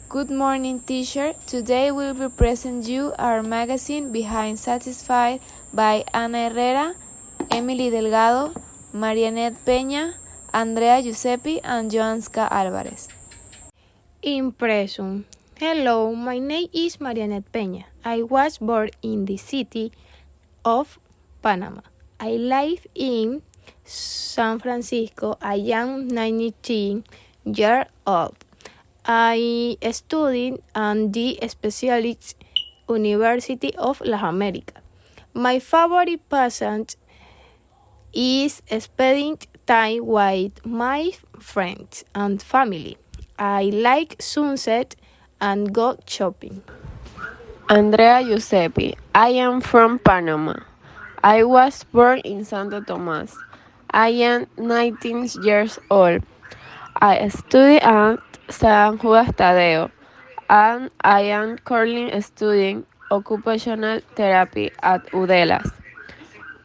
Good morning, teacher. Today we will present you our magazine Behind Satisfied by Ana Herrera, Emily Delgado, Marianeth Peña, Andrea Guisepitt, and Yohanska Álvarez. Impression. Hello, my name is Marianeth Peña. I was born in the city of Panama. I live in San Francisco. I am 19 years old. I studied at the Specialist University of Las Americas. My favorite pastime is spending time with my friends and family. I like sunset and go shopping. Andrea Giuseppe. I am from Panama. I was born in Santo Tomas. I am 19 years old. I study at San Juan Tadeo, and I am currently studying occupational therapy at Udelas.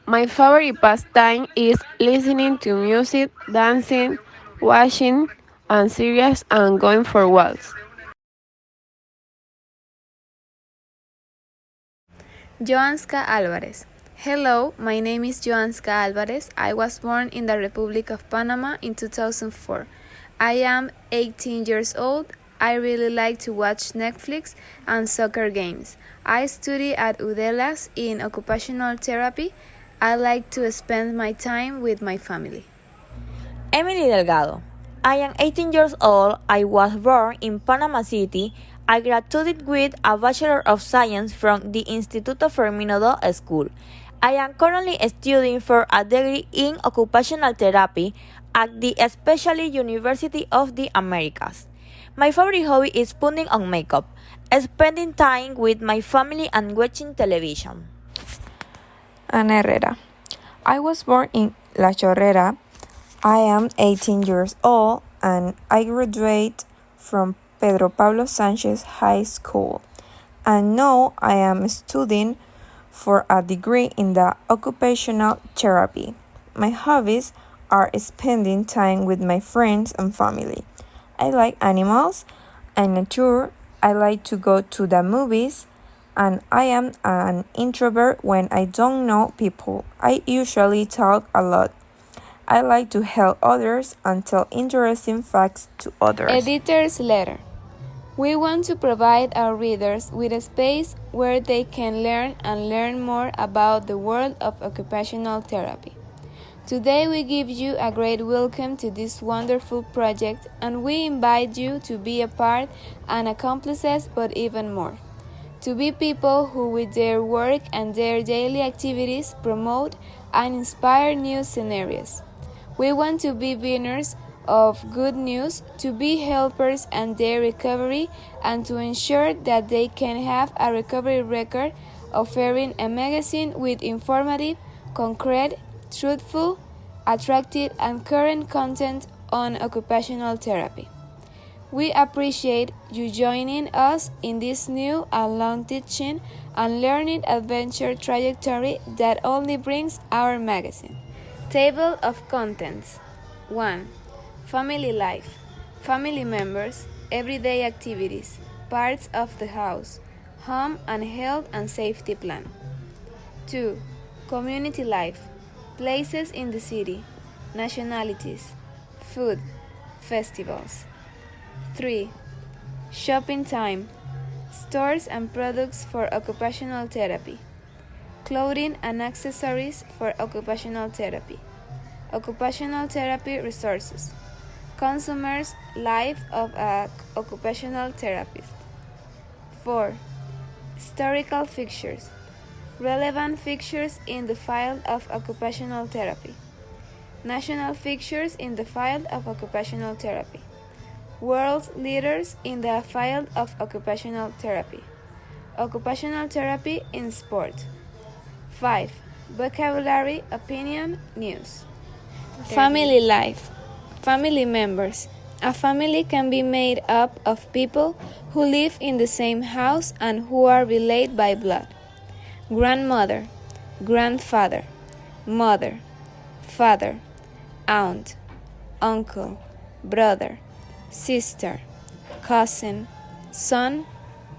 My favorite pastime is listening to music, dancing, watching and series, and going for walks. Yohanska Álvarez. Hello, my name is Yohanska Álvarez. I was born in the Republic of Panama in 2004. I am 18 years old. I really like to watch Netflix and soccer games. I study at Udelas in occupational therapy. I like to spend my time with my family. Emily Delgado. I am 18 years old. I was born in Panama City. I graduated with a Bachelor of Science from the Instituto Fermino School. I am currently studying for a degree in occupational therapy at the Specialist University of the Americas. My favorite hobby is putting on makeup, spending time with my family and watching television. Ana Herrera. I was born in La Chorrera. I am 18 years old and I graduate from Pedro Pablo Sanchez High School. And now I am studying for a degree in the occupational therapy. My hobbies are spending time with my friends and family. I like animals and nature. I like to go to the movies, and I am an introvert when I don't know people. I usually talk a lot. I like to help others and tell interesting facts to others. Editor's letter. We want to provide our readers with a space where they can learn more about the world of occupational therapy. Today we give you a great welcome to this wonderful project, and we invite you to be a part and accomplices, but even more. To be people who with their work and their daily activities promote and inspire new scenarios. We want to be winners of good news, to be helpers and their recovery, and to ensure that they can have a recovery record, offering a magazine with informative, concrete, truthful, attractive, and current content on occupational therapy. We appreciate you joining us in this new and long teaching and learning adventure trajectory that only brings our magazine. Table of Contents. 1. Family life. Family members, everyday activities, parts of the house, home and health and safety plan. 2. Community life. Places in the city, nationalities, food, festivals. 3. Shopping time. Stores and products for occupational therapy. Clothing and accessories for occupational therapy. Occupational therapy resources. Consumers' life of an occupational therapist. 4. Historical fixtures. Relevant fixtures in the field of occupational therapy. National fixtures in the field of occupational therapy. World leaders in the field of occupational therapy. Occupational therapy in sport. 5. Vocabulary, opinion, news. Family life. Family members. A family can be made up of people who live in the same house and who are related by blood. Grandmother, grandfather, mother, father, aunt, uncle, brother, sister, cousin, son,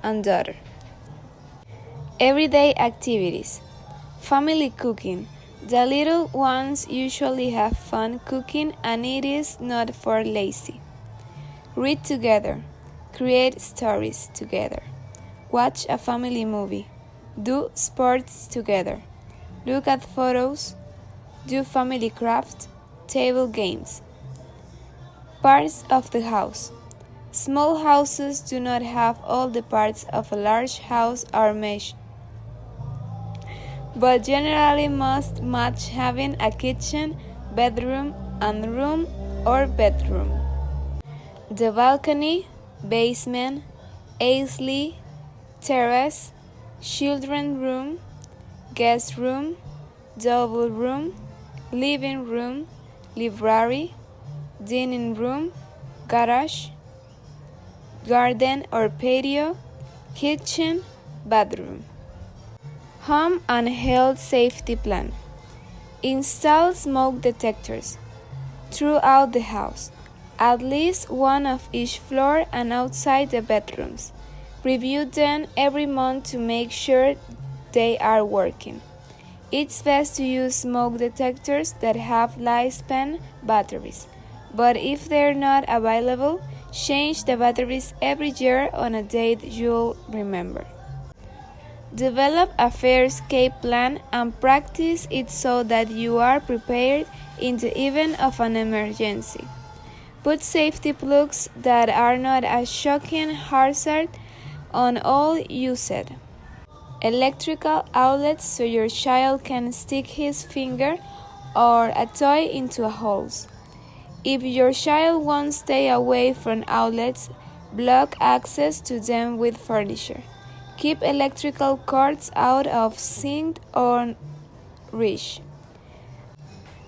and daughter. Everyday activities. Family cooking. The little ones usually have fun cooking and it is not for lazy. Read together. Create stories together. Watch a family movie. Do sports together. Look at photos. Do family craft. Table games. Parts of the house. Small houses do not have all the parts of a large house or mesh, but generally must match having a kitchen, bedroom, and room or bedroom. The balcony, basement, aisley, terrace, children's room, guest room, double room, living room, library, dining room, garage, garden or patio, kitchen, bathroom. Home and health safety plan. Install smoke detectors throughout the house, at least one of each floor and outside the bedrooms. Review them every month to make sure they are working. It's best to use smoke detectors that have lifespan batteries, but if they're not available, change the batteries every year on a date you'll remember. Develop a fire escape plan and practice it so that you are prepared in the event of an emergency. Put safety plugs that are not a shocking hazard on all used. Electrical outlets so your child can stick his finger or a toy into a hole. If your child won't stay away from outlets, block access to them with furniture. Keep electrical cords out of sight or reach.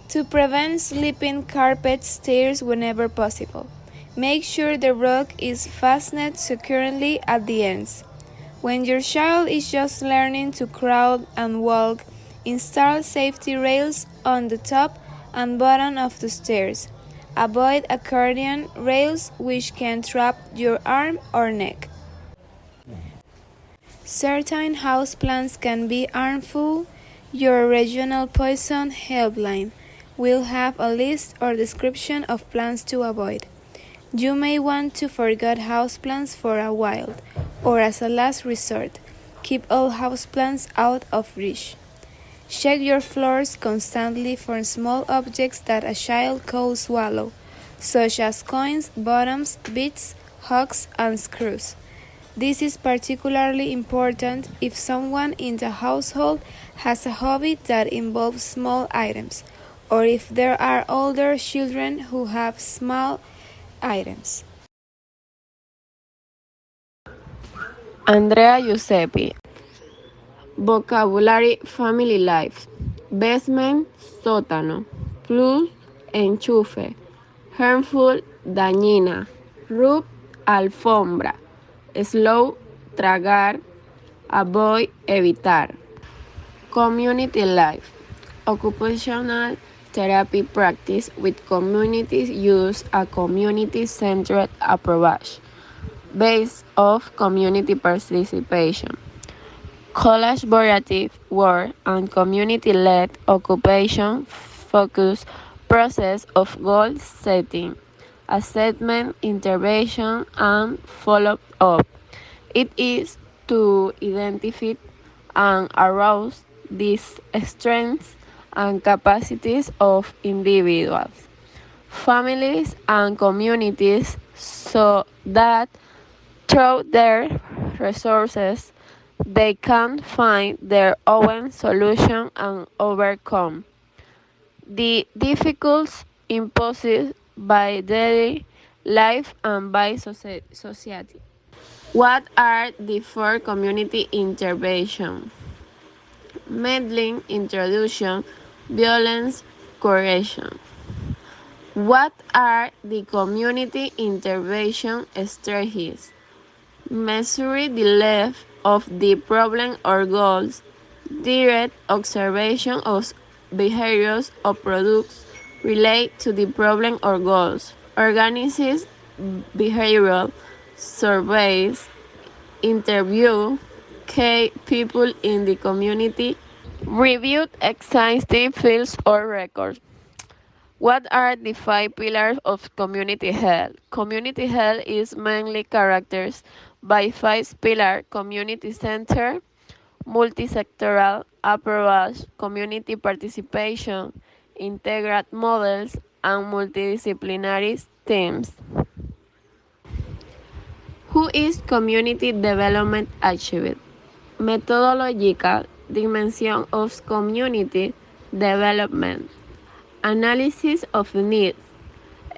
To prevent slipping carpet stairs whenever possible, make sure the rug is fastened securely at the ends. When your child is just learning to crawl and walk, install safety rails on the top and bottom of the stairs. Avoid accordion rails which can trap your arm or neck. Certain houseplants can be harmful. Your regional poison helpline will have a list or description of plants to avoid. You may want to forget houseplants for a while, or as a last resort, keep all houseplants out of reach. Check your floors constantly for small objects that a child could swallow, such as coins, bottoms, beads, hooks, and screws. This is particularly important if someone in the household has a hobby that involves small items, or if there are older children who have small items. Andrea Giuseppe. Vocabulary Family Life. Basement, sótano. Plus, enchufe. Harmful, dañina. Roof, alfombra. Slow, tragar. Avoid, evitar. Community life. Occupational therapy practice with communities use a community-centered approach based off community participation. Collaborative work and community-led occupation focus process of goal setting, assessment, intervention, and follow-up. It is to identify and arouse these strengths and capacities of individuals, families, and communities so that through their resources they can find their own solution and overcome the difficulties imposed by daily life and by society. What are the four community interventions? Meddling, introduction, violence, correction. What are the community intervention strategies? Measure the length of the problem or goals, direct observation of behaviors or products relate to the problem or goals, organizes behavioral surveys, interviewed key people in the community, reviewed existing fields or records. What are the 5 pillars of community health? Community health is mainly characterized by 5 pillars: community center, multisectoral approach, community participation, integrated models, and multidisciplinary teams. Who is community development achieved? Methodological dimension of community development, analysis of needs,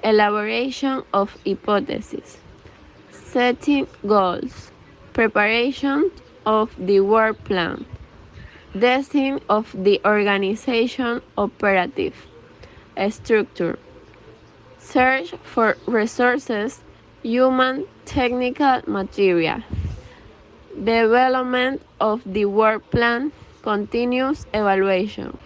elaboration of hypotheses, setting goals, preparation of the work plan, design of the organization operative structure, search for resources, human, technical, material, development of the work plan, continuous evaluation.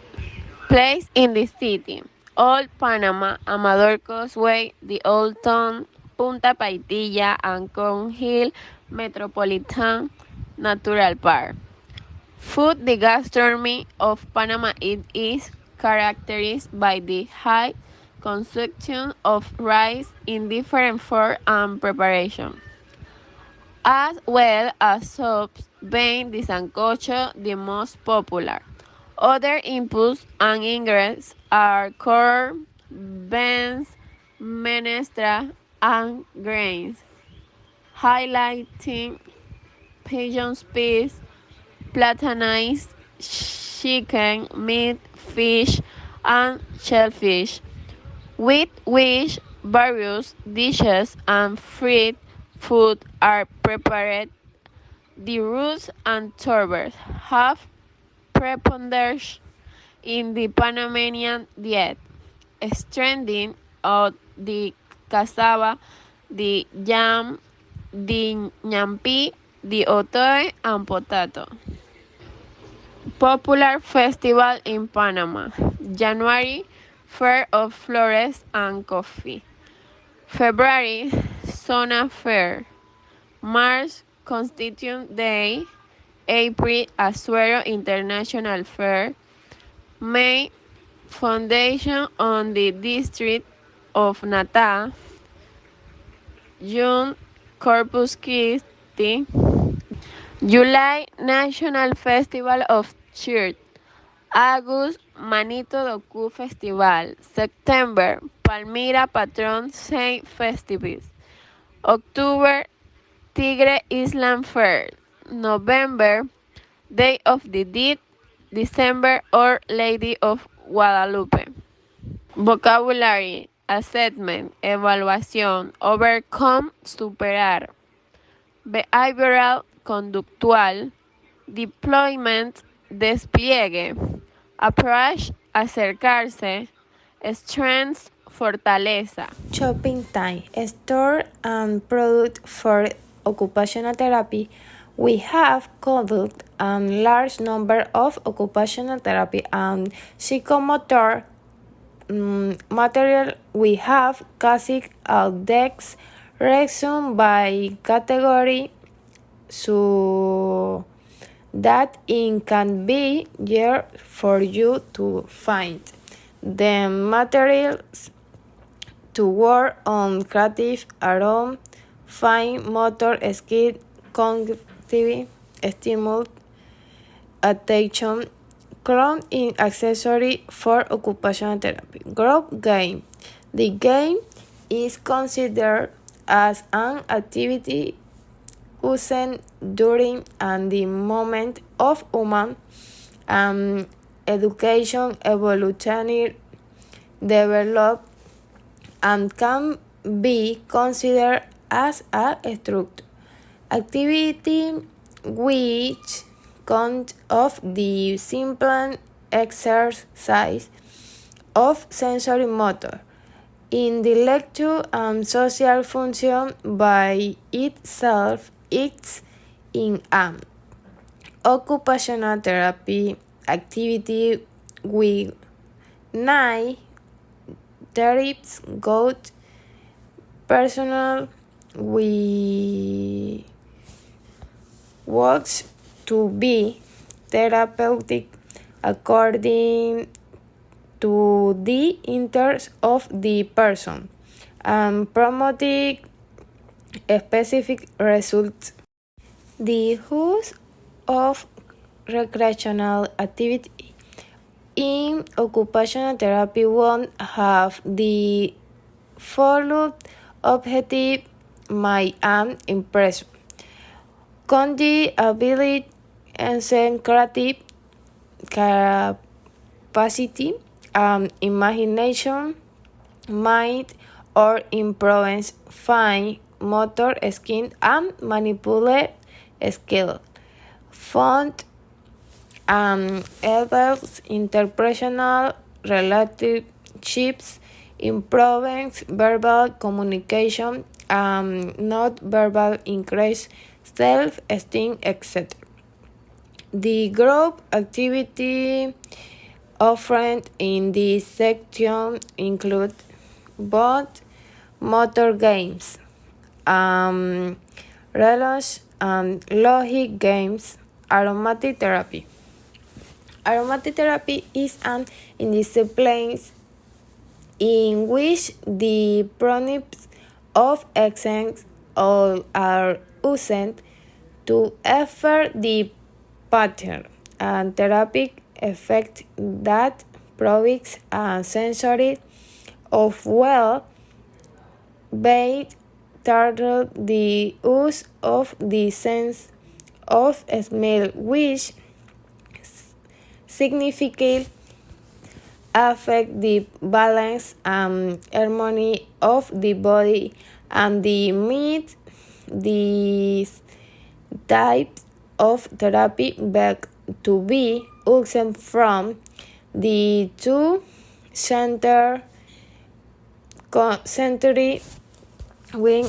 Place in the city: Old Panama, Amador Causeway, the Old Town, Punta Paitilla, Ancon Hill, Metropolitan Natural Park. Food: the gastronomy of Panama it is characterized by the high consumption of rice in different forms and preparation, as well as soups, being the sancocho the most popular. Other inputs and ingredients are corn, beans, menestra, and grains, highlighting pigeon's peas, platanized chicken, meat, fish, and shellfish, with which various dishes and fried food are prepared. The roots and tubers have preponderance in the Panamanian diet, strengthening of the cassava, the yam, the ñampi, the otoe, and potato. Popular festival in Panama: January, Fair of Flores and Coffee; February, Zona Fair; March, Constitution Day; April, Azuero International Fair; May, Foundation on the District of Nata; June, Corpus Christi; July, National Festival of Church; August, Manito Doku Festival; September, Palmyra Patron Saint Festivus; October, Tigre Island Fair; November, Day of the Dead; December, Our Lady of Guadalupe. Vocabulary: assessment, evaluación, overcome, superar; behavioral, conductual; deployment, despliegue; approach, acercarse; strength, fortaleza. Shopping time. Store and product for occupational therapy. We have conduct a large number of occupational therapy and psychomotor material. We have classic decks resumed by category so that it can be easier for you to find the materials to work on creative around fine motor skill, cognitive stimulus, attention, crown in accessory for occupational therapy. Group game. The game is considered as an activity used during and the moment of human education, evolutionary development, and can be considered as a structure activity which consists of the simple exercise of sensory motor, intellectual and social function by itself. It's in an occupational therapy activity with 9 therapists got personal with works to be therapeutic according to the interest of the person and promoting specific results. The use of recreational activity in occupational therapy won't have the followed objective my own impression. Con the ability and creative capacity, imagination, mind, or influence fine motor skill and manipulate skill. Font enables interpersonal relationships, improves verbal communication, not verbal increase self-esteem, etc. The group activity offered in this section include both motor games, relax and logic games, aromatic therapy. Aromatic therapy is an discipline in which the products of essence all are used to effect the pattern and therapeutic effect that provides a sensory of well-being through the use of the sense of smell, which significantly affect the balance and harmony of the body and the meet these types of therapy back to be used from the 2nd century when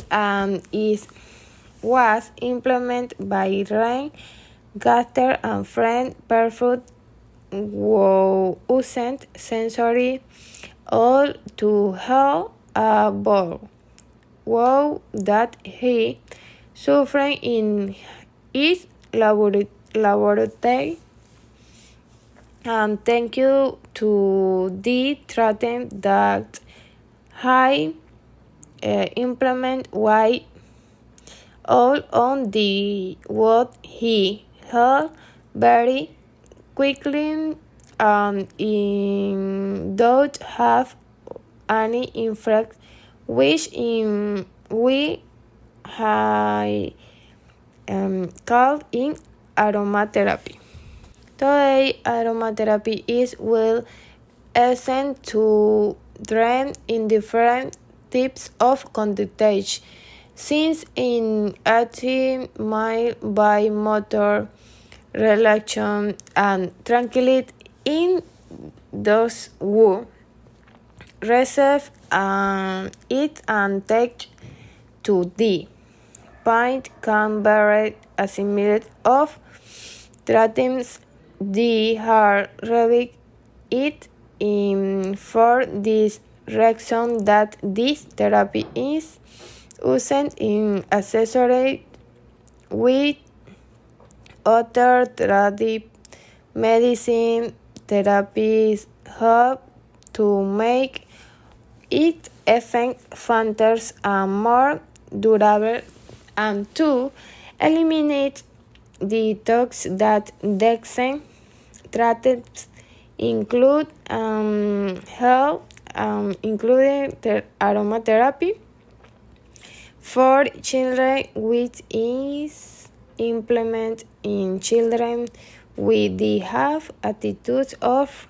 was implemented by Ryan Gaster and Frank Perfect used sensory all to help a boy that he suffered in his laboratory. And thank you to the treatment that I implement why all on the what he held very quickly and don't have any effect which we called in aromatherapy. Today, aromatherapy is well essential to train in different types of conductage, since in acting mind by motor relaxation and tranquility in those who receive it and take to the point can vary assimilate of treatments the hard revive it in for this reason that this therapy is used in accessory with other traditional medicine therapies help to make it effect faster and more durable and to eliminate the toxins that Dexen treatments include including aromatherapy for children, which is implemented in children with the have attitudes of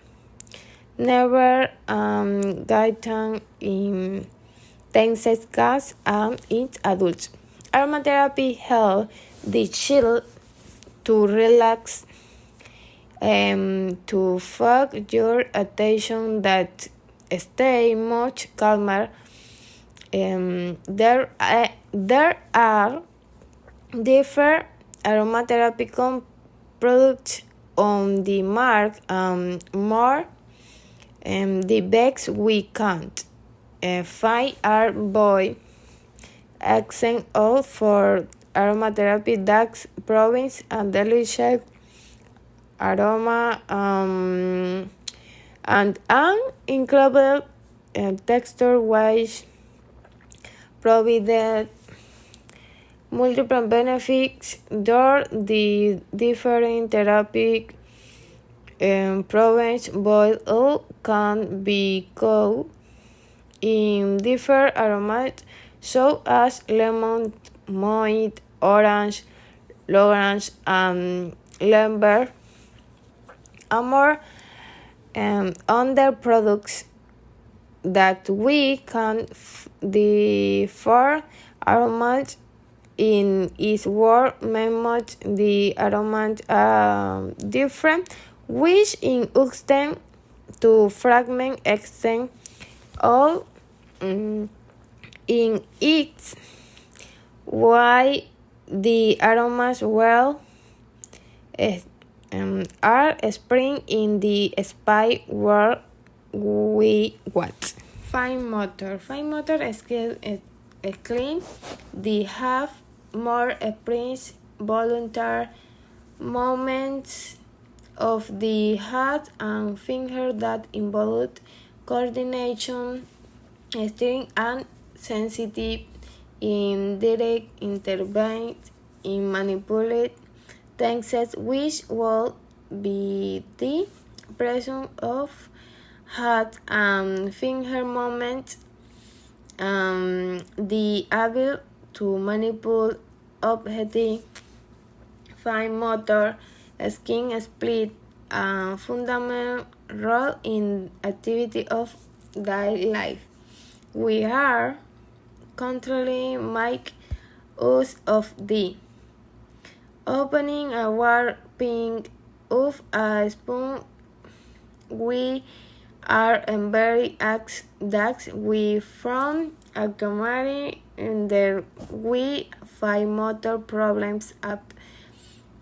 never guidance in intense gas and in adults. Aromatherapy helps the child to relax, to focus your attention that stay much calmer. There are different aromatherapy products on the market, more the best we can't find are boy accent all for aromatherapy DAX province and delicious aroma and an incredible texture which provided multiple benefits door the different therapeutic province boil can be cooked in different aromas such as lemon, mint, orange, and lamber, and more other products that we can differ aromas in its word much the aromas different, which in extent to fragment extent all in its why the aromas well are spring in the spy world we want. Fine motor skill is clean. They have more precise voluntary movements of the hand and finger that involve coordination, steering, and sensitive indirect intervention in manipulate tenses, which will be the presence of hand and finger movements, the ability to manipulate objects. Fine motor skin split a fundamental role in activity of daily life. We are constantly make use of the opening a warping of a spoon. We are very that we from accumulating in the we find motor problems up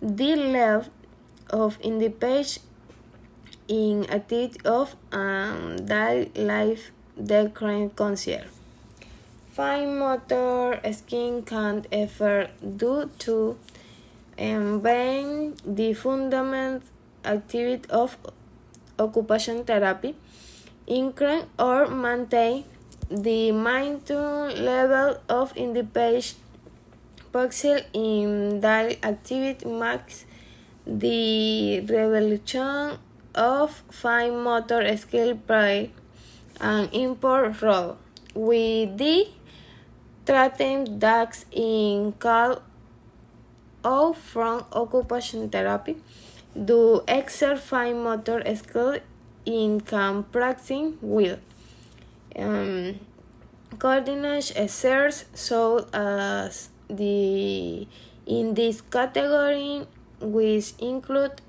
the level of independence in activity of daily life the current consider. Fine motor skin can't ever due to being the fundamental activity of occupational therapy, increase or maintain the maintain level of independence possible in daily activity marks the revolution of fine motor skill play an important role. With the treatment that's in call out from occupational therapy, do exert fine motor skill in can practicing will. Coordination exerts so as the in this category which include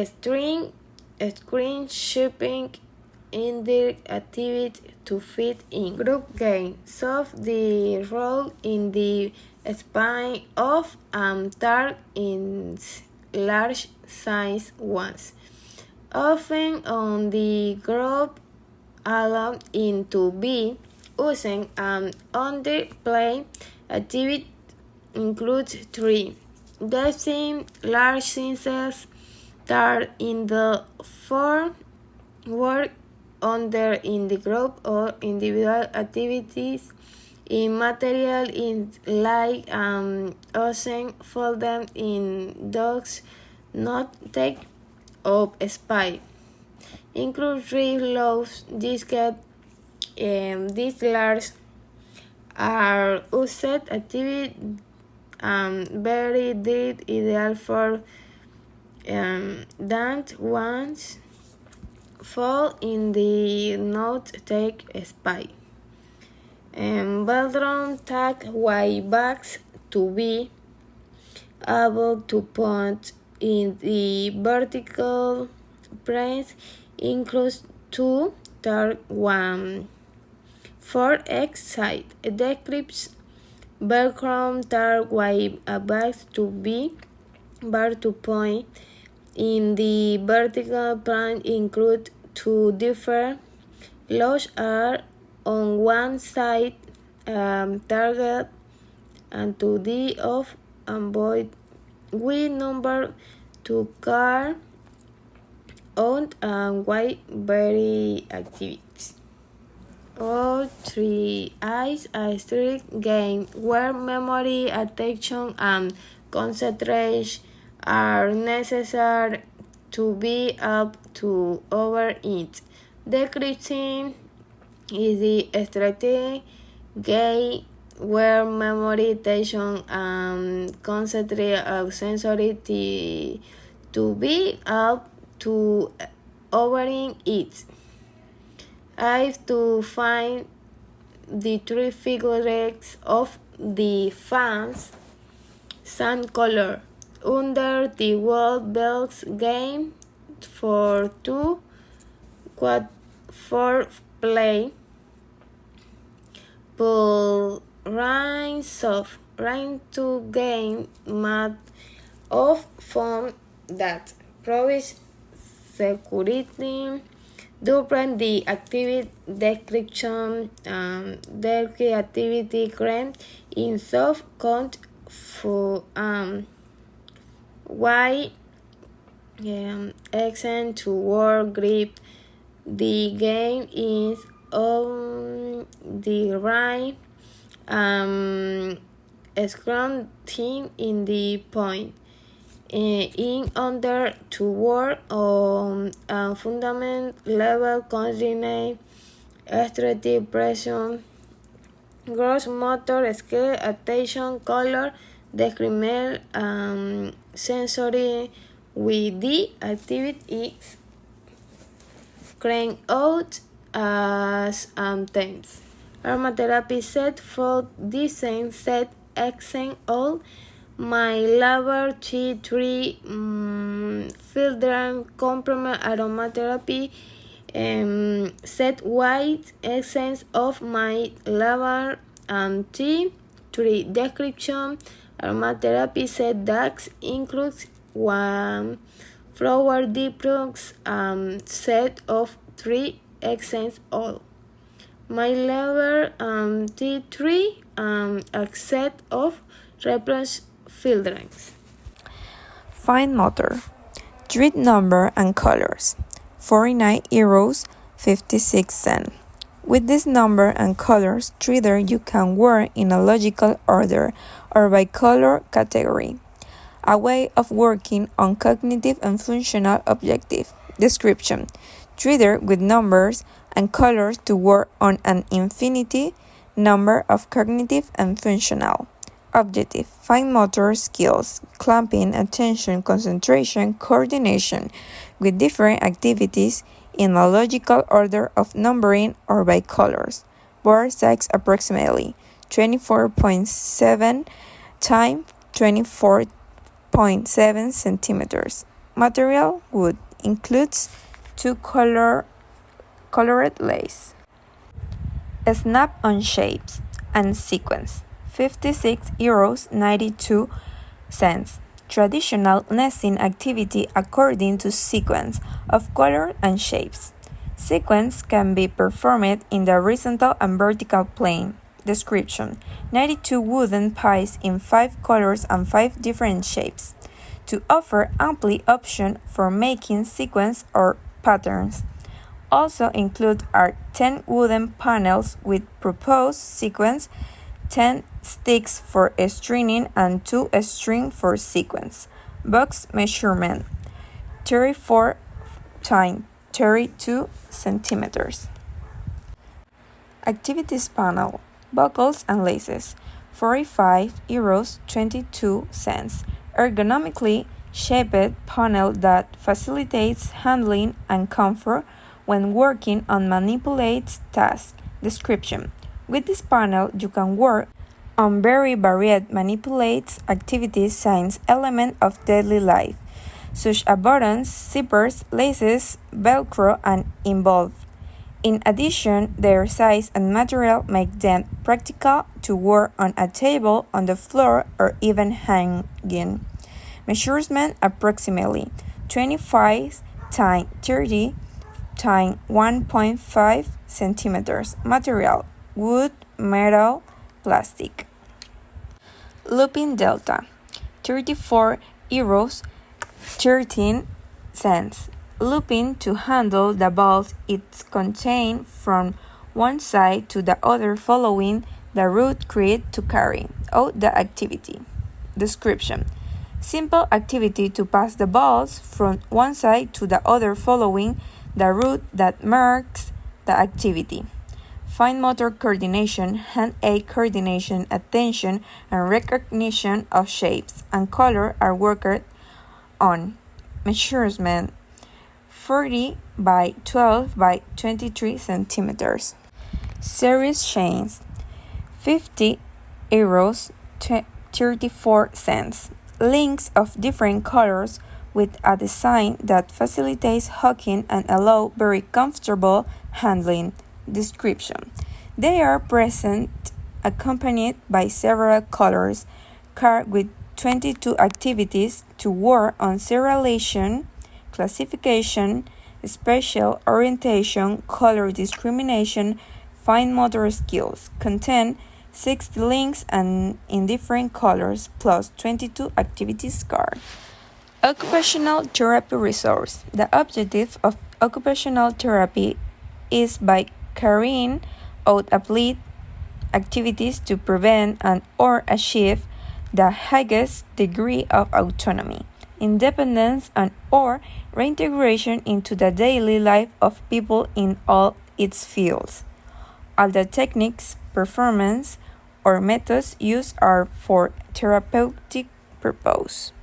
screen shipping indirect activity to fit in group game solve the role in the span of target in large size ones often on the group allowed in to be using underplay activity includes 3 the same large sizes that in the 4 work under in the group or individual activities in material in like often fold them in dogs not take up spy include 3 loaves disket these large are used activity very deep ideal for that ones fall in the not take spy. Bedroom tag white bags to be able to point in the vertical press includes 2 tag 1 for X side. Descripts Velcro tag white bags to be bar to point in the vertical plane include 2 different loads are on one side target and to D of avoid we number to car on and why very activities. All three is a strict game where memory, attention, and concentration are necessary to be able to over it. Decrypting is the strategy game where memory, attention, and concentration are sensory to be able to over it. I have to find the three figures of the fans' sun color under the World Bells game for 4 play. Pull rain to gain math of fun that provides security during the activity description. The creativity grant in soft count for why accent to word grip. The game is on the right scrum team in the point. In under to work on fundamental level coordinate, strategic pressure, gross motor skill, attention, color, discriminate, sensory with the activity is crank out as times. Aromatherapy set for design set accent all my laboratory filter complement aromatherapy set white essence of my laboratory and T3 description. Aromatherapy set DAX includes one flower diplox set of 3 essence all. My lever T3 a set of reference filterings. Fine motor. Treat number and colors. 49 euros 56 cents. With this number and colors, treater you can work in a logical order or by color category. A way of working on cognitive and functional objective. Description. Treater with numbers and colors to work on an infinity number of cognitive and functional. Objective. Fine motor skills, clamping, attention, concentration, coordination with different activities in a logical order of numbering or by colors. Board size approximately 24.7 times 24.7 centimeters. Material wood includes 2 colored lace. Snap on shapes and sequence. 56 euros 92 cents. Traditional nesting activity according to sequence of color and shapes. Sequence can be performed in the horizontal and vertical plane. Description. 92 wooden pies in 5 colors and 5 different shapes to offer ample option for making sequence or patterns. Also include are 10 wooden panels with proposed sequence, 10 sticks for stringing and 2 string for sequence. Box measurement 34 times 32 centimeters. Activities panel. Buckles and laces 45 euros 22 cents. Ergonomically shaped panel that facilitates handling and comfort when working on manipulated tasks. Description. With this panel, you can work on very varied manipulated activities signs elements of daily life, such as buttons, zippers, laces, Velcro, and involved. In addition, their size and material make them practical to work on a table, on the floor, or even hanging. Measurement approximately 25 times 30 times 1.5 centimeters. Material wood, metal, plastic. Lupin Delta, 34 euros 13 cents. Looping to handle the balls it contains from one side to the other following the route created to carry out the activity. Description: simple activity to pass the balls from one side to the other following the route that marks the activity. Fine motor coordination, hand-eye coordination, attention, and recognition of shapes and color are worked on. Measurement: 40 by 12 by 23 centimeters. Series chains: 50 euros 34 cents. Links of different colors with a design that facilitates hooking and allow very comfortable handling. Description: they are present accompanied by several colors card with 22 activities to work on serialization, classification, spatial orientation, color discrimination, fine motor skills. Contain 60 links and in different colors plus 22 activities card. Occupational therapy resource. The objective of occupational therapy is by carrying out applied activities to prevent and or achieve the highest degree of autonomy, independence, and or reintegration into the daily life of people in all its fields. All the techniques, performance, or methods used are for therapeutic purpose.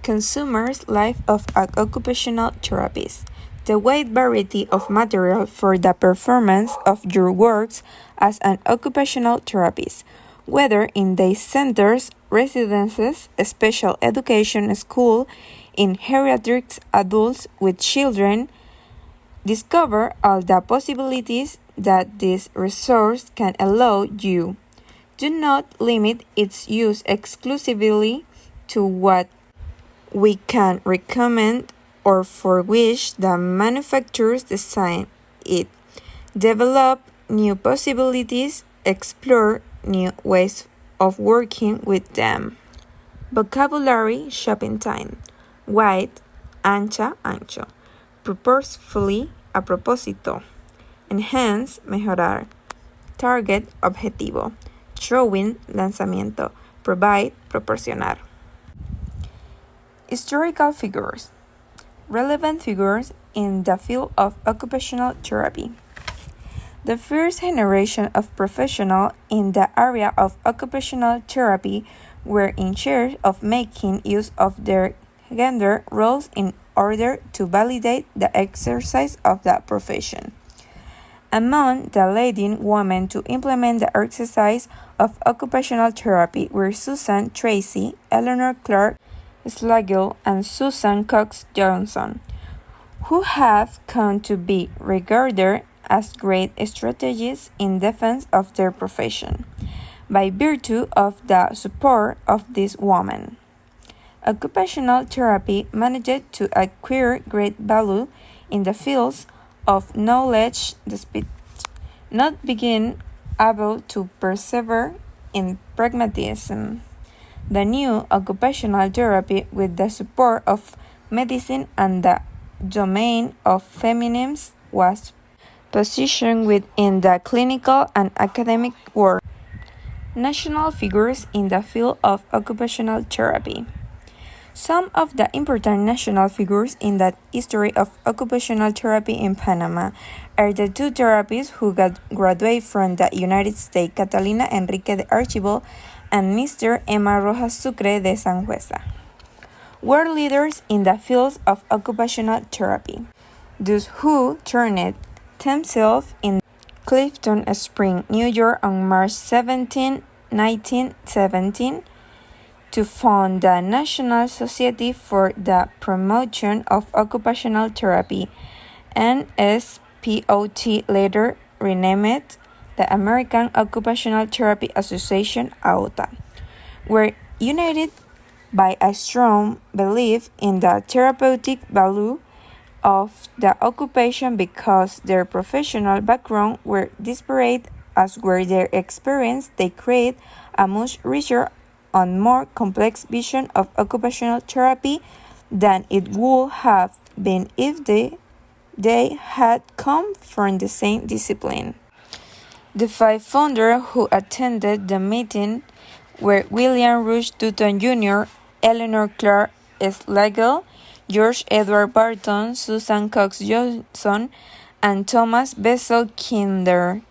Consumers' life of an occupational therapist. The wide variety of material for the performance of your works as an occupational therapist, whether in day centers, residences, special education school, in geriatrics, adults with children. Discover all the possibilities that this resource can allow you. Do not limit its use exclusively to what we can recommend or for which the manufacturers design it. Develop new possibilities, explore new ways of working with them. Vocabulary shopping time: wide, ancha, ancho. Purposefully, a propósito. Enhance, mejorar. Target, objetivo. Throwing, lanzamiento. Provide, proporcionar. Historical figures. Relevant figures in the field of occupational therapy. The first generation of professionals in the area of occupational therapy were in charge of making use of their gender roles in order to validate the exercise of the profession. Among the leading women to implement the exercise of occupational therapy were Susan Tracy, Eleanor Clark Slagill, and Susan Cox Johnson, who have come to be regarded as great strategists in defense of their profession, by virtue of the support of these women. Occupational therapy managed to acquire great value in the fields of knowledge despite not being able to persevere in pragmatism. The new occupational therapy, with the support of medicine and the domain of feminism, was positioned within the clinical and academic world. National figures in the field of occupational therapy. Some of the important national figures in the history of occupational therapy in Panama are the two therapists who graduated from the United States, Catalina Enrique de Archibald and Mr. Emma Rojas Sucre de Sanhueza, were leaders in the fields of occupational therapy. Those who turned themselves in Clifton Spring, New York on March 17, 1917, to found the National Society for the Promotion of Occupational Therapy, NSPOT, later renamed the American Occupational Therapy Association, AOTA, were united by a strong belief in the therapeutic value of the occupation because their professional background were disparate as were their experience. They created a much richer and more complex vision of occupational therapy than it would have been if they had come from the same discipline. The 5 founders who attended the meeting were William Rush Dutton Jr., Eleanor Clark Schlegel, George Edward Barton, Susan Cox Johnson, and Thomas Bessel Kinder.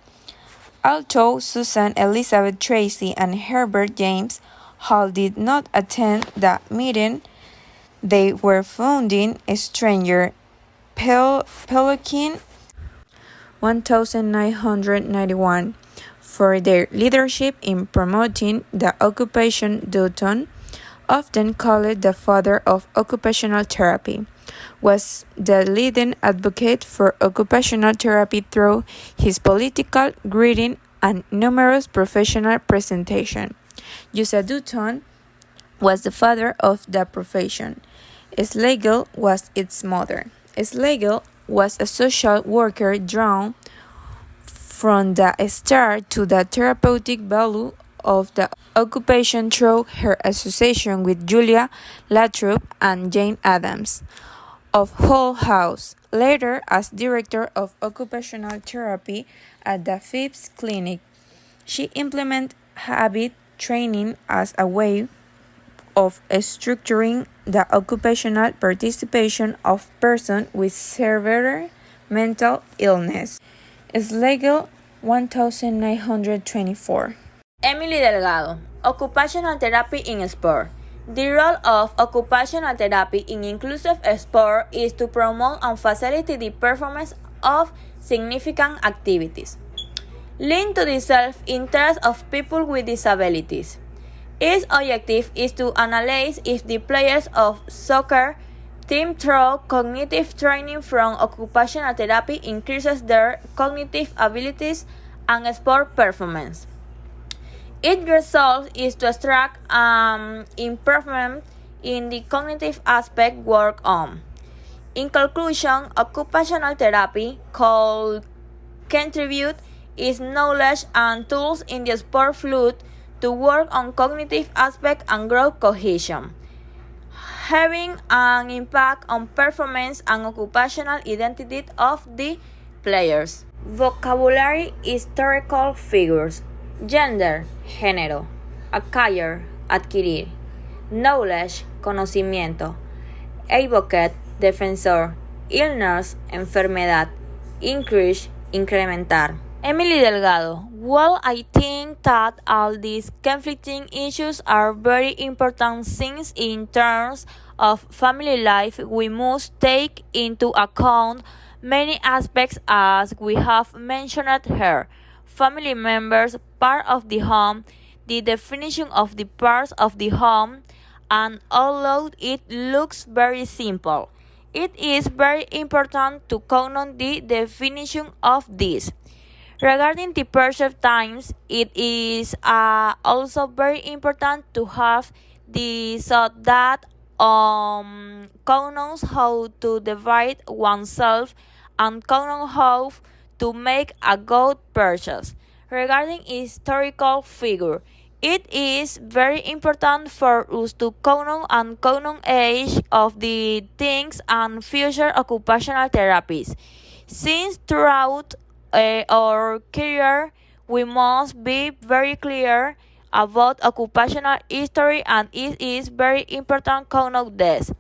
Although Susan Elizabeth Tracy and Herbert James Hall did not attend the meeting, they were founding stranger Peloquin 1991 for their leadership in promoting the occupation. Dutton, often called the father of occupational therapy, was the leading advocate for occupational therapy through his political writing and numerous professional presentations. Josiah Dutton was the father of the profession. Schlegel was its mother. Schlegel was a social worker drawn from the start to the therapeutic value of the occupation through her association with Julia Lathrop and Jane Addams of Hull House, later as director of occupational therapy at the Phipps Clinic. She implemented habit training as a way of structuring the occupational participation of persons with severe mental illness. Schlegel 1924. Emily Delgado, Occupational Therapy in Sport. The role of occupational therapy in inclusive sport is to promote and facilitate the performance of significant activities linked to the self-interest of people with disabilities. Its objective is to analyze if the players of soccer team through cognitive training from occupational therapy increases their cognitive abilities and sport performance. Its result is to extract improvement in the cognitive aspect worked on. In conclusion, occupational therapy could contribute its knowledge and tools in the sport field to work on cognitive aspect and growth cohesion, having an impact on performance and occupational identity of the players. Vocabulary: historical figures, gender, género, acquire, adquirir, knowledge, conocimiento, advocate, defensor, illness, enfermedad, increase, incrementar. Emily Delgado. Well, I think that all these conflicting issues are very important since in terms of family life we must take into account many aspects as we have mentioned here. Family members, part of the home, the definition of the parts of the home, and although it looks very simple, it is very important to count the definition of this. Regarding the perceived times, it is also very important to have the thought that knows how to divide oneself and knows how to make a good purchase. Regarding historical figure, it is very important for us to count and count age of the things and future occupational therapies. Since throughout our career, we must be very clear about occupational history, and it is very important to know this.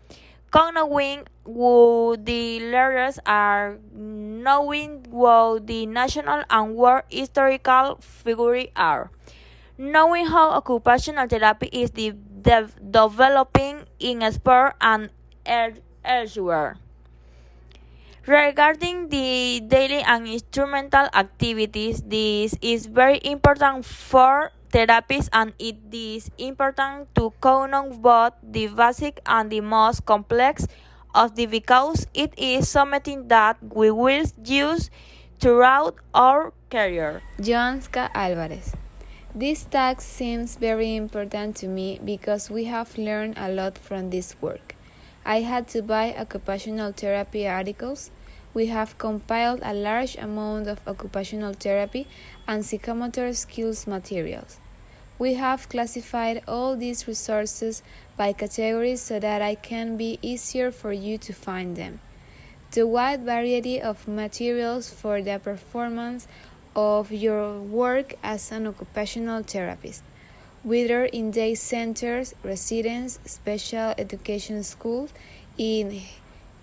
Knowing what the leaders are, knowing what the national and world historical figures are, knowing how occupational therapy is developing in sport and elsewhere. Regarding the daily and instrumental activities, this is very important for therapists, and it is important to count both the basic and the most complex of the because it is something that we will use throughout our career. Yohanska Álvarez. This task seems very important to me because we have learned a lot from this work. I had to buy occupational therapy articles. We have compiled a large amount of occupational therapy and psychomotor skills materials. We have classified all these resources by categories so that it can be easier for you to find them. The wide variety of materials for the performance of your work as an occupational therapist, whether in day centers, residence, special education schools, in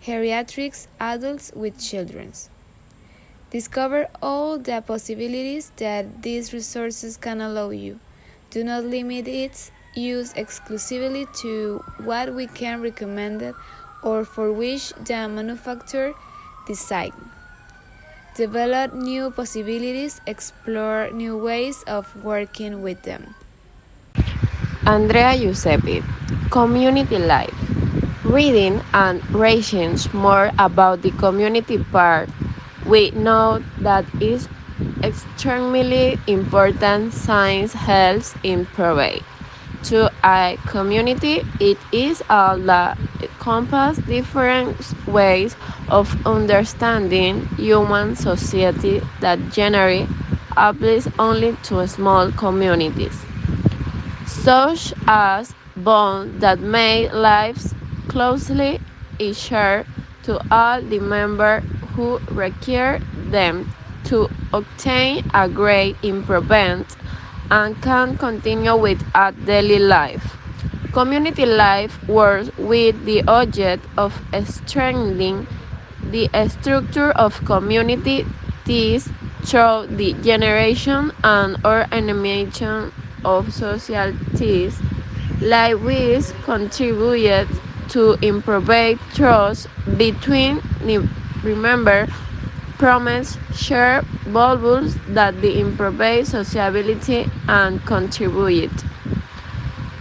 geriatrics, adults with children. Discover all the possibilities that these resources can allow you. Do not limit its use exclusively to what we can recommend it or for which the manufacturer decides. Develop new possibilities, explore new ways of working with them. Andrea Guisepitt, Community Life. Reading and reading more about the community part, we know that is extremely important. Science helps improve. To a community, it is all that encompasses different ways of understanding human society that generally applies only to small communities, such as bonds that make lives closely shared to all the members who require them to obtain a great improvement and can continue with a daily life. Community life works with the object of strengthening the structure of communities through the generation and or animation of social ties, like which contribute to improve trust between the members, promise shared values that the improve sociability and contribute.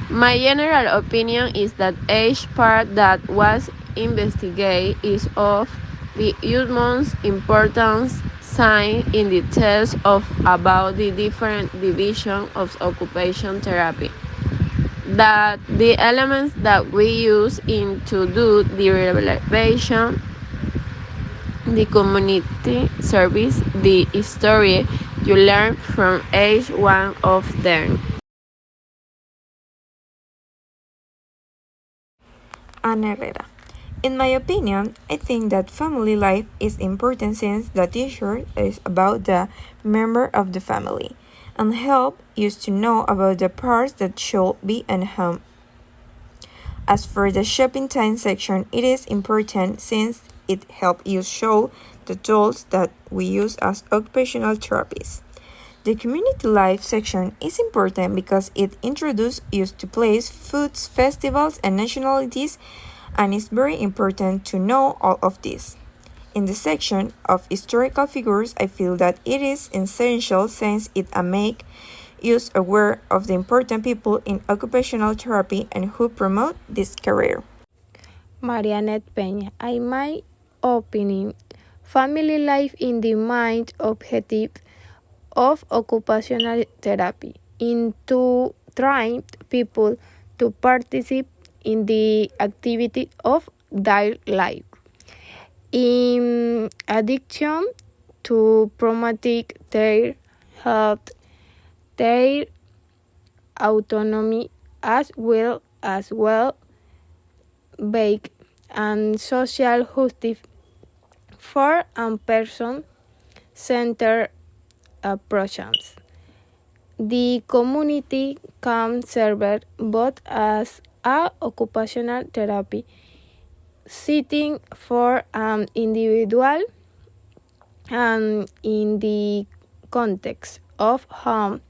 My general opinion is that each part that was investigated is of the utmost importance. Sign in details of about the different divisions of occupation therapy, that the elements that we use in to do the revelation, the community service, the history you learn from each one of them. Herrera. In my opinion, I think that family life is important since the teacher is about the member of the family and help us to know about the parts that should be at home. As for the shopping time section, it is important since it helps you show the tools that we use as occupational therapists. The community life section is important because it introduces us to places, foods, festivals, and nationalities, and it's very important to know all of this. In the section of historical figures, I feel that it is essential since it makes us aware of the important people in occupational therapy and who promote this career. Marianeth Peña. In my opinion, family life in the main objective of occupational therapy in to train people to participate in the activity of their life. In addition to promoting their health, their autonomy as well being and social justice for a person-centered approaches. The community can serve both as a occupational therapy setting for an individual and in the context of home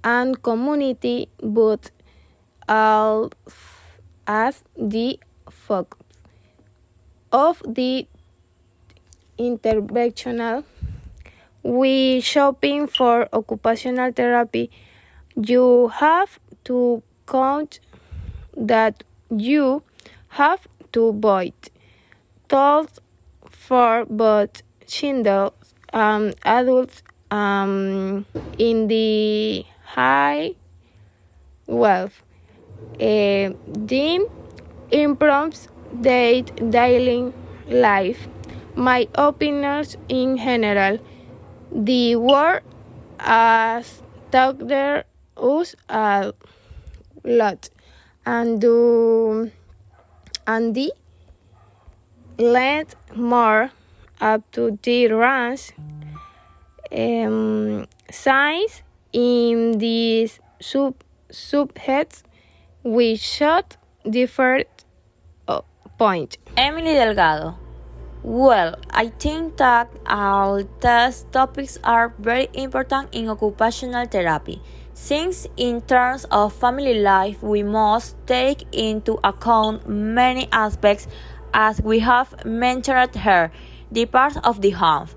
and community, but all as the focus of the interventional. We shopping for occupational therapy, you have to count that you have to avoid tools for both children and adults in the high wealth. The improves their daily life. My opinions in general, the word as doctor us a lot and the let more up to the range science in these subheads we should differ point. Emily Delgado. Well, I think that all these topics are very important in occupational therapy, since in terms of family life we must take into account many aspects as we have mentioned here, the parts of the home,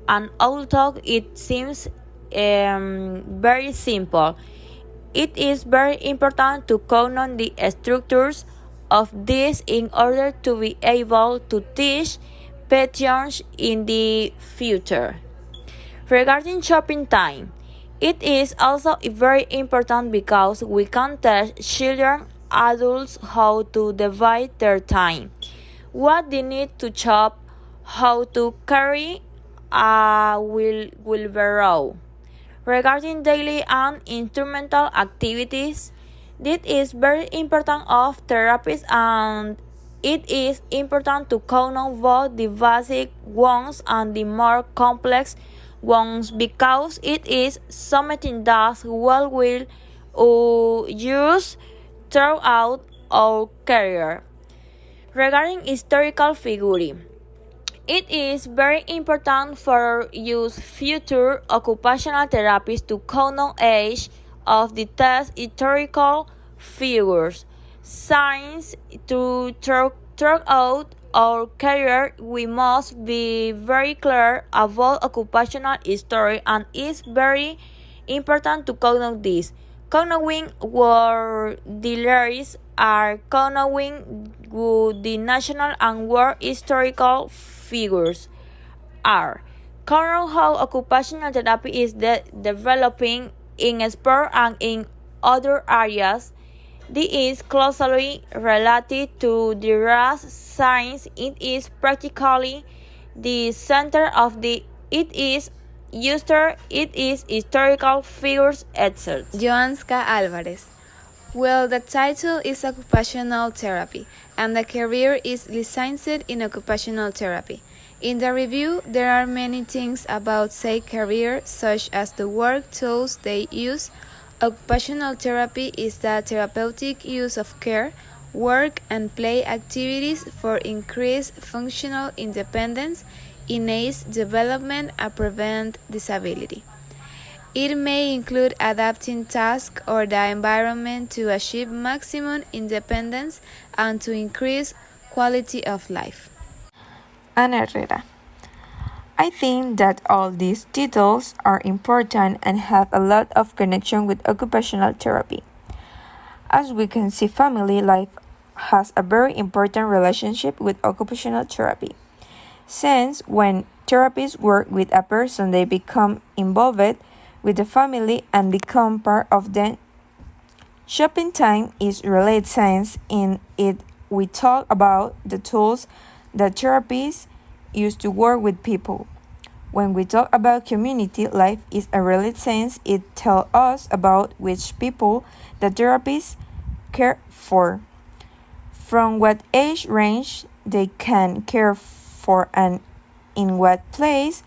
and although it seems very simple, it is very important to count on the structures of this in order to be able to teach patients in the future. Regarding shopping time, it is also very important because we can teach children, adults how to divide their time, what they need to shop, how to carry a wheelbarrow. Regarding daily and instrumental activities, this is very important of therapists and it is important to count on both the basic ones and the more complex ones because it is something that we will use throughout our career. Regarding historical figure, it is very important for use future occupational therapists to count on age of the test historical figures. Since to throughout our career, we must be very clear about occupational history and it's very important to count on this. Knowing where the lyrics are knowing who the national and world historical figures are. Knowing how occupational therapy is developing in sport and in other areas. This is closely related to the race science. It is practically the center of the it is historical figures, etc. Yohanska Álvarez. Well, the title is Occupational Therapy, and the career is Licensed in Occupational Therapy. In the review, there are many things about said career, such as the work tools they use. Occupational therapy is the therapeutic use of care, work, and play activities for increased functional independence, innate development, and prevent disability. It may include adapting tasks or the environment to achieve maximum independence and to increase quality of life. Herrera. I think that all these titles are important and have a lot of connection with occupational therapy. As we can see, family life has a very important relationship with occupational therapy. Since when therapists work with a person, they become involved with the family and become part of them. Shopping time is related science. In it, we talk about the tools that therapists use to work with people. When we talk about community life is a related science, it tells us about which people the therapists care for, from what age range they can care for and in what place,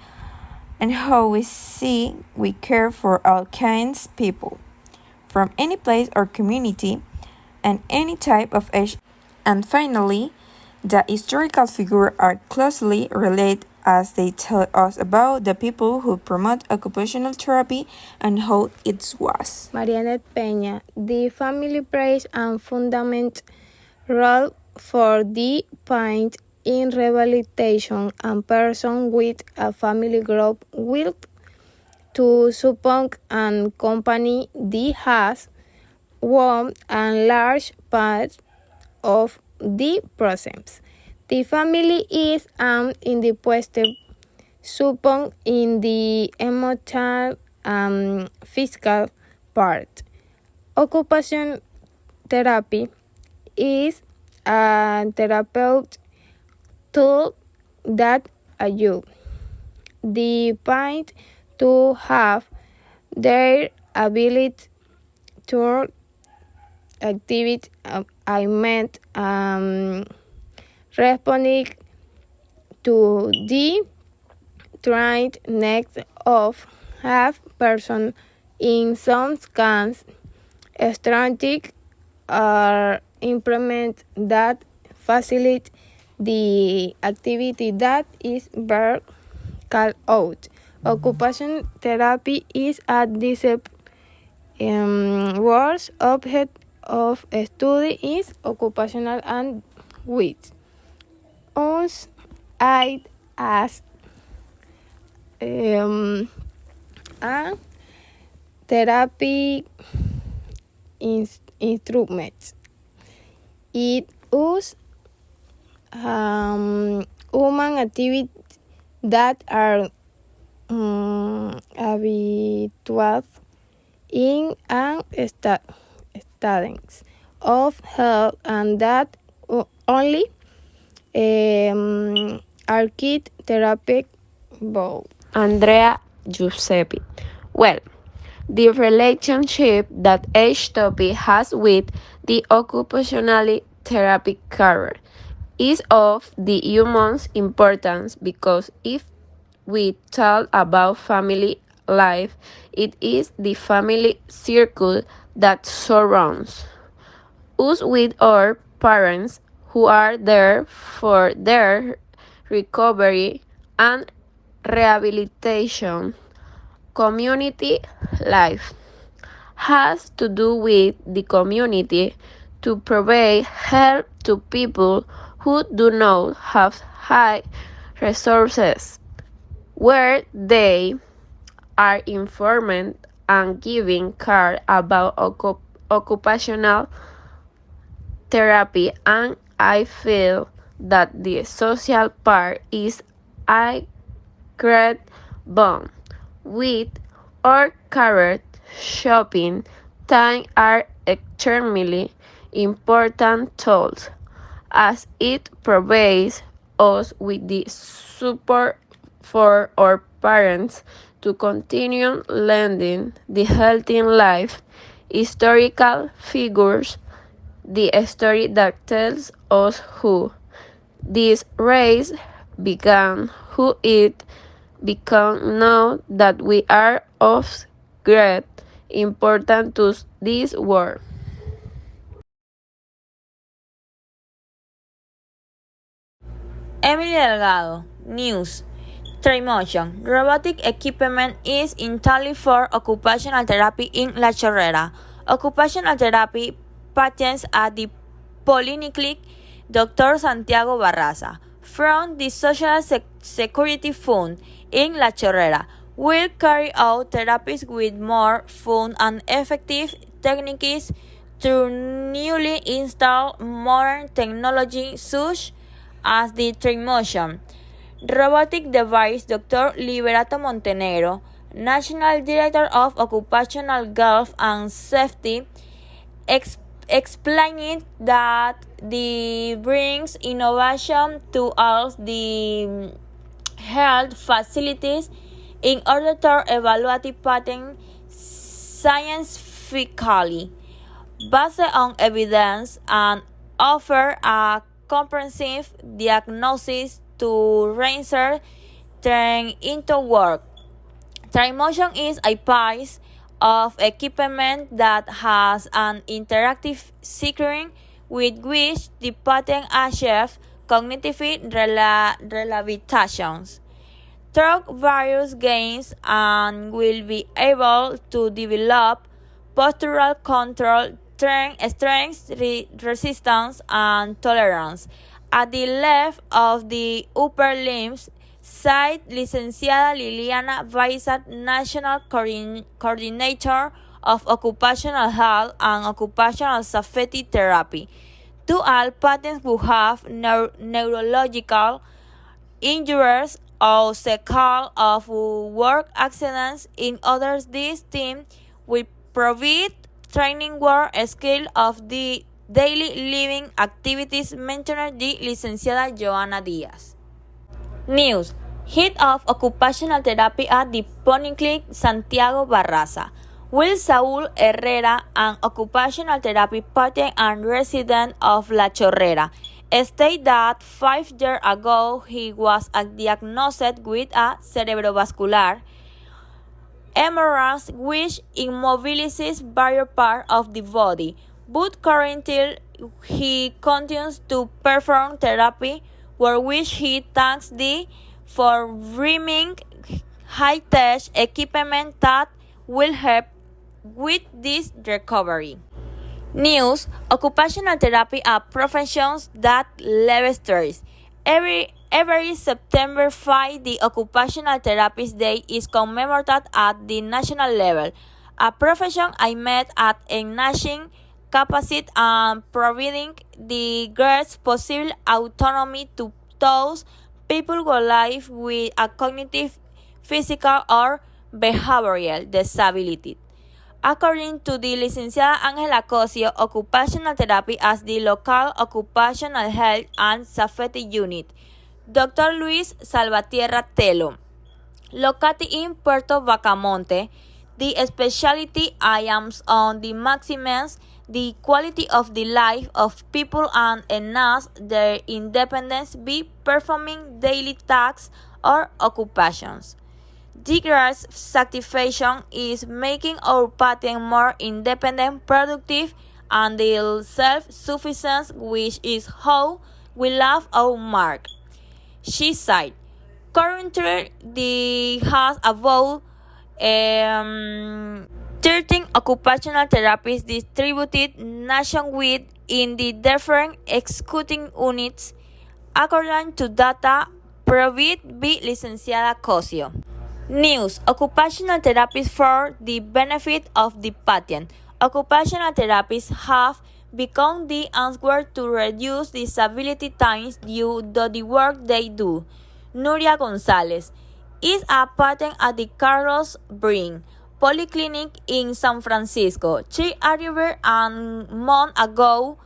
and how we care for all kinds of people, from any place or community, and any type of age. And finally, the historical figures are closely related as they tell us about the people who promote occupational therapy and how it was. Marianeth Peña. The family plays a fundamental role for the point in rehabilitation and person with a family group will to support and company the has won a large part of the process. The family is in the positive support in the emotional and physical part. Occupational therapy is a therapeutic tool that allows the point to have their ability third activity I met responding to the trend next of have person in some scans strategic are implement that facilitate the activity that is being called out. Occupational therapy is a worst object of study is occupational and which us aid as a therapy instruments. It uses human activities that are habitual in an studies of health and that only architherapeutic bow. Andrea Giuseppe. Well, the relationship that each topic has with the occupational therapy career is of the utmost importance because if we talk about family life, it is the family circle that surrounds us with our parents who are there for their recovery and rehabilitation. Community life has to do with the community to provide help to people who do not have high resources, where they are informed and given care about occupational therapy, and I feel that the social part is a great bond with our career. Shopping time are extremely important tools as it provides us with the support for our parents to continue leading the healthy life. Historical figures the story that tells us who this race began, who it became, now that we are of great importance to this world. Emily Delgado, News. Trimotion. Robotic equipment is entirely for occupational therapy in La Herrera. Occupational therapy patients at the Polyclinic Dr. Santiago Barraza from the Social Security Fund in La Herrera will carry out therapies with more fun and effective techniques through newly installed modern technology such as the Trimotion robotic device. Dr. Liberato Montenegro, National Director of Occupational Health and Safety, explained that the brings innovation to all the health facilities in order to evaluate patent scientifically based on evidence and offer a comprehensive diagnosis to reinsert them into work. Trimotion is a piece of equipment that has an interactive screen with which the patient achieves cognitive rehabilitations through various games and will be able to develop postural control, strength, resistance, and tolerance. At the left of the upper limbs, cite Licenciada Liliana Baizat, National Coordinator of Occupational Health and Occupational Safety Therapy. To all patients who have neurological injuries or sequelae of work accidents. In others, this team will provide training work skills of the daily living activities, mentioned the Licenciada Joana Diaz. News. Head of Occupational Therapy at the Polyclinic Santiago Barraza. Will Saul Herrera, an occupational therapy patient and resident of La Chorrera, stated that 5 years ago he was diagnosed with a cerebrovascular hemorrhage which immobilizes various parts of the body, but currently he continues to perform therapy, for which he thanks the for bringing high-tech equipment that will help with this recovery. News: Occupational therapy are professions that leave stress. Every September 5, the Occupational Therapist Day is commemorated at the national level. A profession I met at enhancing capacity and providing the greatest possible autonomy to those people who live with a cognitive, physical, or behavioral disability. According to the licenciada Ángela Cosio, occupational therapy as the local occupational health and safety unit. Dr. Luis Salvatierra Telo, located in Puerto Bacamonte, the specialty aims on the maximize the quality of the life of people and enhance their independence by performing daily tasks or occupations. The greatest satisfaction is making our patients more independent, productive, and self-sufficient, which is how we love our mark. She said, currently there has about 13 occupational therapists distributed nationwide in the different executing units, according to data provided by Licenciada Cosio. News: Occupational therapies for the benefit of the patient. Occupational therapists have become the answer to reduce disability times due to the work they do. Nuria Gonzalez is a patient at the Carlos Brin Polyclinic in San Francisco. She arrived a month ago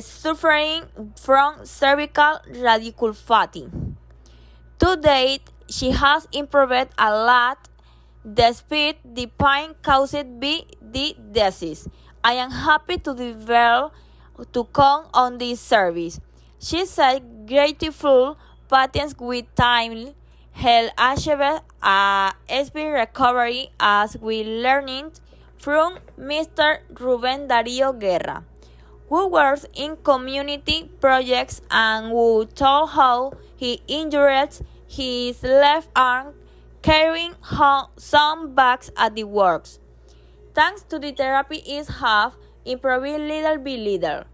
suffering from cervical radiculopathy. To date, she has improved a lot despite the pain caused by the disease. I am happy to be able to come on this service. She said grateful patients with time help achieve a speedy recovery as we learned from Mr. Rubén Darío Guerra, who works in community projects and who told how he injured his left arm carrying some bags at the works. Thanks to the therapy is have improved little by little.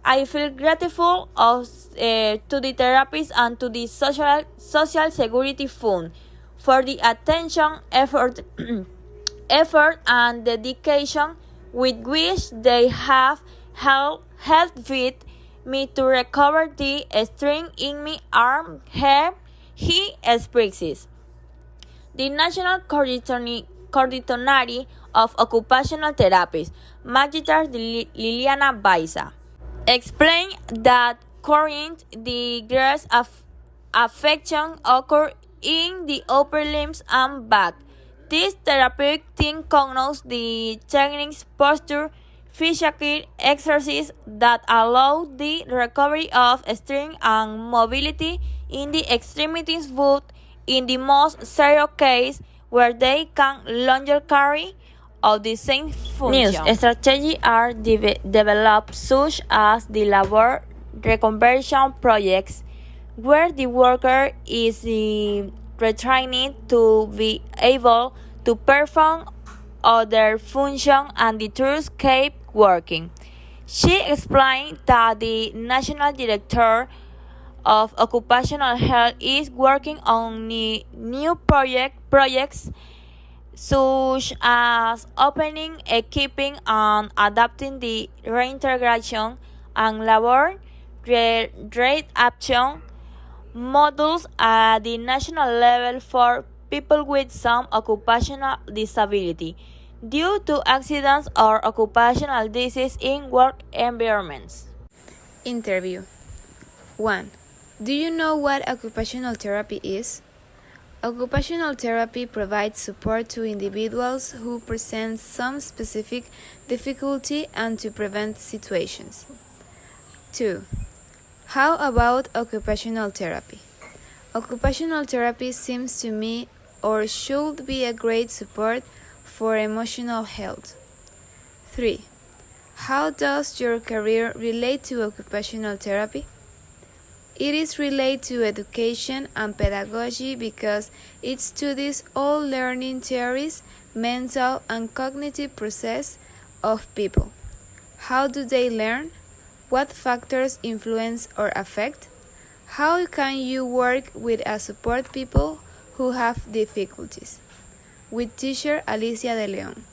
I feel grateful to the therapists and to the Social Security Fund for the attention, effort, and dedication with which they have helped me to recover the strength in my arm, he expresses. The National Coordinator of Occupational Therapists, Magister Liliana Baiza, explained that currently the greatest affection occurs in the upper limbs and back. This therapeutic team connotes the techniques, posture, physical exercises that allow the recovery of strength and mobility in the extremities, but in the most serious case where they can longer carry out the same function. New strategies are developed such as the labor reconversion projects, where the worker is retrained to be able to perform other functions and the truth keep working. She explained that the National Director of Occupational Health is working on new projects such as opening, equipping, and adapting the reintegration and labor readaptation modules at the national level for people with some occupational disability due to accidents or occupational disease in work environments. Interview 1. Do you know what occupational therapy is? Occupational therapy provides support to individuals who present some specific difficulty and to prevent situations. 2. How about occupational therapy? Occupational therapy seems to me or should be a great support for emotional health. 3. How does your career relate to occupational therapy? It is related to education and pedagogy because it studies all learning theories, mental and cognitive process of people. How do they learn? What factors influence or affect? How can you work with and support people who have difficulties? With teacher Alicia de Leon.